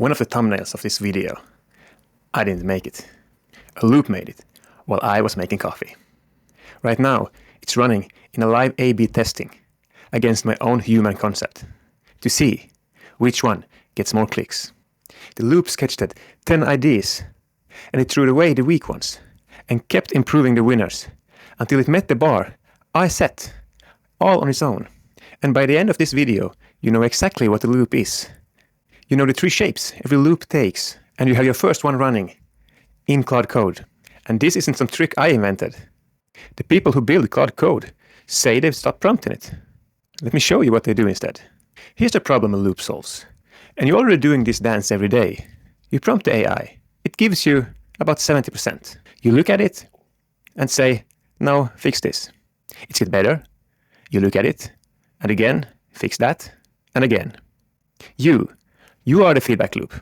One of the thumbnails of this video, I didn't make it. A loop made it while I was making coffee. Right now, it's running in a live A/B testing against my own human concept to see which one gets more clicks. The loop sketched at 10 ideas and it threw away the weak ones and kept improving the winners until it met the bar I set, all on its own. And by the end of this video, you know exactly what the loop is. You know the 3 shapes every loop takes, and you have your first one running in Claude Code. And this isn't some trick I invented. The people who build Claude Code say they've stopped prompting it. Let me show you what they do instead. Here's the problem a loop solves. And you're already doing this dance every day. You prompt the AI. It gives you about 70%. You look at it and say, no, fix this. It's get better. You look at it and again, fix that and again. You are the feedback loop.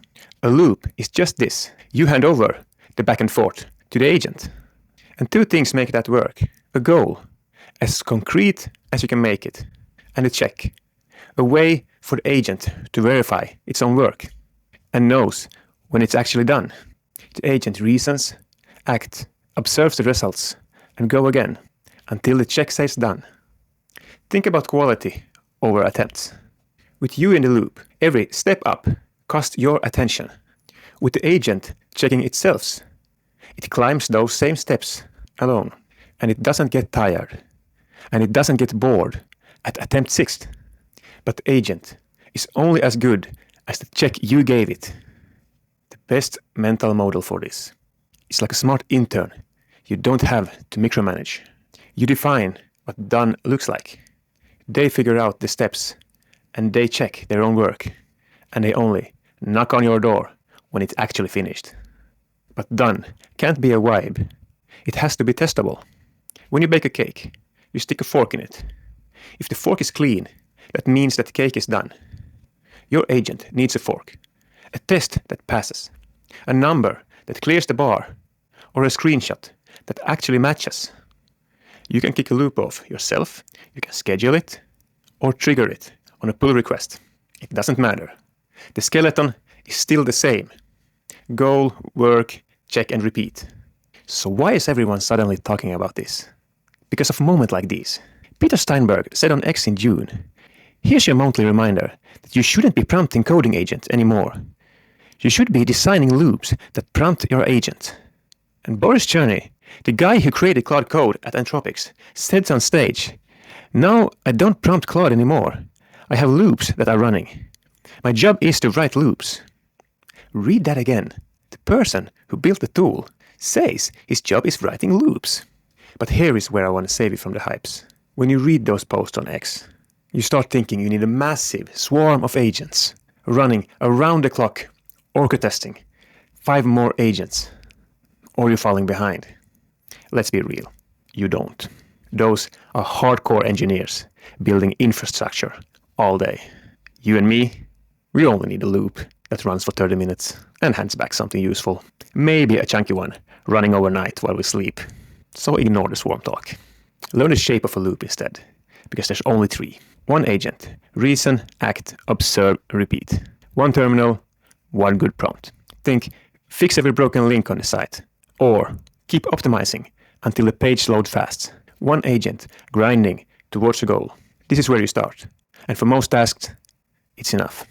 A loop is just this. You hand over the back and forth to the agent. And 2 things make that work. A goal, as concrete as you can make it, and a check. A way for the agent to verify its own work and knows when it's actually done. The agent reasons, acts, observes the results, and go again until the check says done. Think about quality over attempts. With you in the loop, every step up costs your attention. With the agent checking itself, it climbs those same steps alone, and it doesn't get tired, and it doesn't get bored at attempt 6th. But the agent is only as good as the check you gave it. The best mental model for this is like a smart intern. You don't have to micromanage. You define what done looks like. They figure out the steps and they check their own work, and they only knock on your door when it's actually finished. But done can't be a vibe. It has to be testable. When you bake a cake, you stick a fork in it. If the fork is clean, that means that the cake is done. Your agent needs a fork, a test that passes, a number that clears the bar, or a screenshot that actually matches. You can kick a loop off yourself, you can schedule it, or trigger it on a pull request. It doesn't matter. The skeleton is still the same. Goal, work, check and repeat. So why is everyone suddenly talking about this? Because of a moment like these. Peter Steinberg said on X in June, here's your monthly reminder that you shouldn't be prompting coding agents anymore. You should be designing loops that prompt your agent. And Boris Cherny, the guy who created Claude Code at Anthropics, said on stage, now I don't prompt Claude anymore. I have loops that are running. My job is to write loops. Read that again. The person who built the tool says his job is writing loops. But here is where I want to save you from the hypes. When you read those posts on X, you start thinking you need a massive swarm of agents running around the clock, orca testing, 5 more agents, or you're falling behind. Let's be real, you don't. Those are hardcore engineers building infrastructure all day. You and me, we only need a loop that runs for 30 minutes and hands back something useful. Maybe a chunky one running overnight while we sleep. So ignore the swarm talk. Learn the shape of a loop instead, because there's only 3. 1 agent, reason, act, observe, repeat. 1 terminal, 1 good prompt. Think, fix every broken link on the site, or keep optimizing until the page loads fast. 1 agent, grinding towards a goal. This is where you start. And for most tasks, it's enough.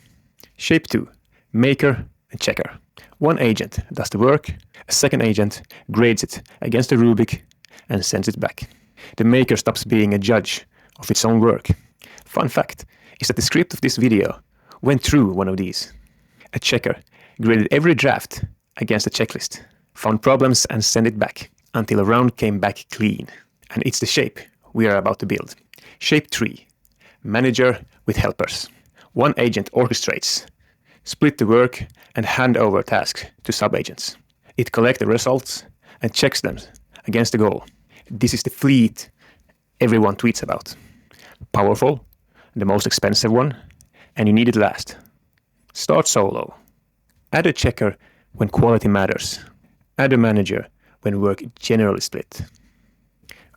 Shape 2, maker and checker. 1 agent does the work, a 2nd agent grades it against the rubric and sends it back. The maker stops being a judge of its own work. Fun fact is that the script of this video went through one of these. A checker graded every draft against a checklist, found problems and sent it back until a round came back clean. And it's the shape we are about to build. Shape 3, manager with helpers. 1 agent orchestrates, split the work and hand over tasks to sub-agents. It collects the results and checks them against the goal. This is the fleet everyone tweets about. Powerful, the most expensive one, and you need it last. Start solo. Add a checker when quality matters. Add a manager when work generally split.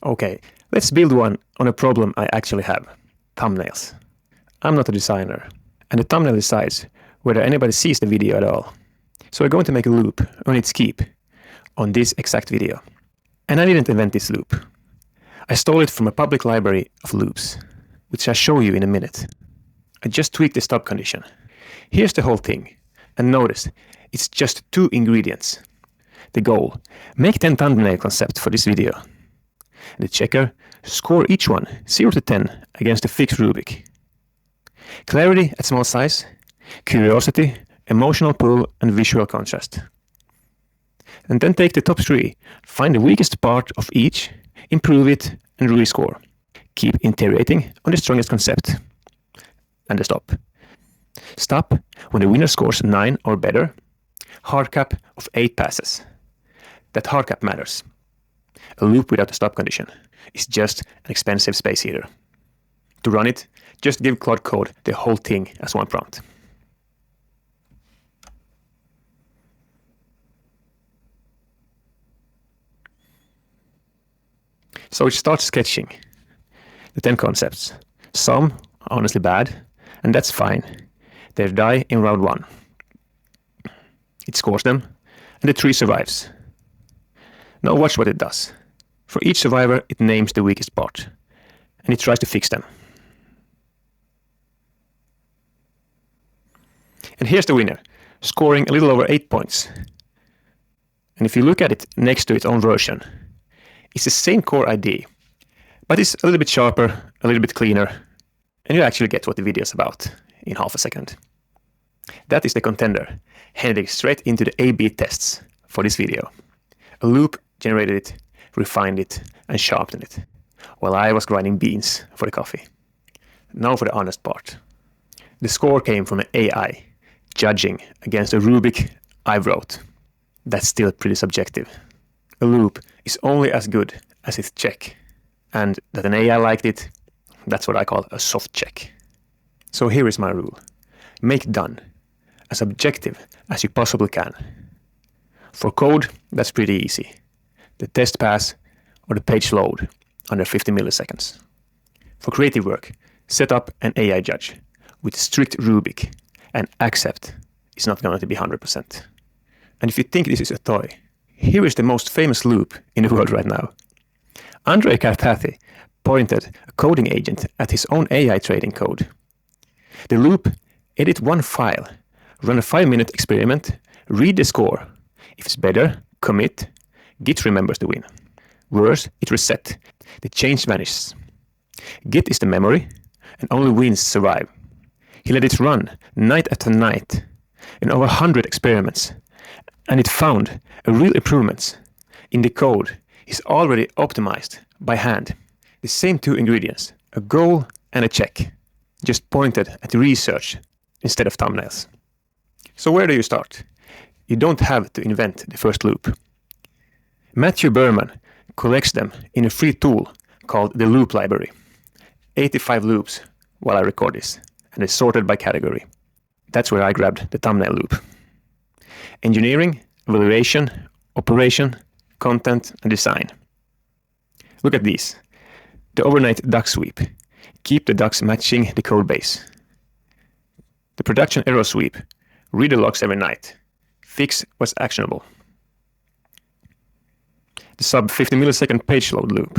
Okay, let's build one on a problem I actually have. Thumbnails. I'm not a designer, and the thumbnail decides whether anybody sees the video at all. So we're going to make a loop, earn its keep, on this exact video. And I didn't invent this loop. I stole it from a public library of loops, which I'll show you in a minute. I just tweaked the stop condition. Here's the whole thing. And notice, it's just 2 ingredients. The goal, make 10 thumbnail concepts for this video. The checker, score each one 0 to 10 against a fixed rubric. Clarity at small size, curiosity, emotional pull, and visual contrast. And then take the top 3, find the weakest part of each, improve it, and rescore. Keep iterating on the strongest concept. And the stop. Stop when the winner scores 9 or better. Hard cap of 8 passes. That hard cap matters. A loop without a stop condition is just an expensive space heater. To run it, just give Claude Code the whole thing as one prompt. So it starts sketching the 10 concepts. Some are honestly bad, and that's fine. They die in round 1. It scores them, and the 3 survives. Now watch what it does. For each survivor, it names the weakest part, and it tries to fix them. And here's the winner, scoring a little over 8 points. And if you look at it next to its own version, it's the same core idea, but it's a little bit sharper, a little bit cleaner, and you actually get what the video is about in half a second. That is the contender, heading straight into the A/B tests for this video. A loop generated it, refined it, and sharpened it, while I was grinding beans for the coffee. Now for the honest part. The score came from an AI, judging against a rubric I wrote. That's still pretty subjective. A loop is only as good as its check, and that an AI liked it, that's what I call a soft check. So here is my rule. Make done as objective as you possibly can. For code, that's pretty easy. The test pass or the page load under 50 milliseconds. For creative work, set up an AI judge with strict rubric and accept it's not going to be 100%. And if you think this is a toy, here is the most famous loop in the world right now. Karpathy pointed a coding agent at his own AI trading code. The loop, edit one file, run a 5-minute experiment, read the score. If it's better, commit, Git remembers the win. Worse, it reset, the change vanishes. Git is the memory, and only wins survive. He let it run night after night in over 100 experiments, and it found a real improvements in the code is already optimized by hand. The same 2 ingredients, a goal and a check, just pointed at research instead of thumbnails. So where do you start? You don't have to invent the first loop. Matthew Berman collects them in a free tool called the Loop Library. 85 loops while I record this, and it's sorted by category. That's where I grabbed the thumbnail loop. Engineering, evaluation, operation, content, and design. Look at these. The overnight duck sweep. Keep the ducks matching the code base. The production error sweep. Read the logs every night. Fix what's actionable. The sub 50 millisecond page load loop.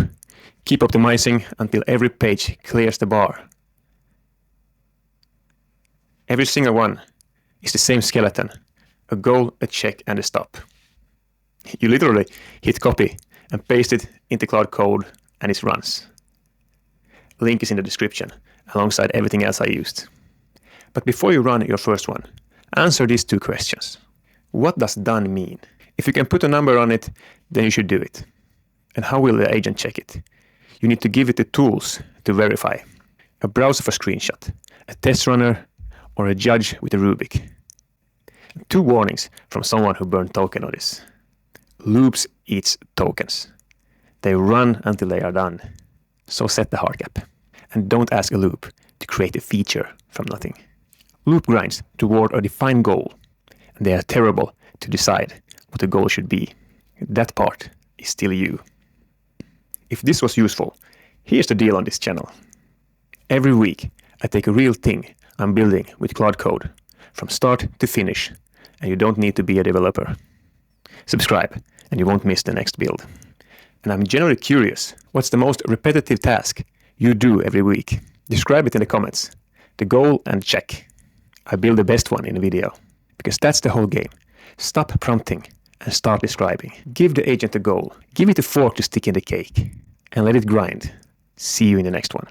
Keep optimizing until every page clears the bar. Every single one is the same skeleton. A goal, a check, and a stop. You literally hit copy and paste it into Claude Code and it runs. Link is in the description, alongside everything else I used. But before you run your first one, answer these 2 questions. What does done mean? If you can put a number on it, then you should do it. And how will the agent check it? You need to give it the tools to verify. A browser for screenshot, a test runner, or a judge with a rubric. 2 warnings from someone who burned token on this. Loops eats tokens. They run until they are done. So set the hard cap. And don't ask a loop to create a feature from nothing. Loop grinds toward a defined goal. And they are terrible to decide what the goal should be. That part is still you. If this was useful, here's the deal on this channel. Every week, I take a real thing I'm building with Claude Code, from start to finish, and you don't need to be a developer. Subscribe, and you won't miss the next build. And I'm generally curious, what's the most repetitive task you do every week? Describe it in the comments. The goal and check. I build the best one in a video. Because that's the whole game. Stop prompting and start describing. Give the agent a goal. Give it a fork to stick in the cake. And let it grind. See you in the next one.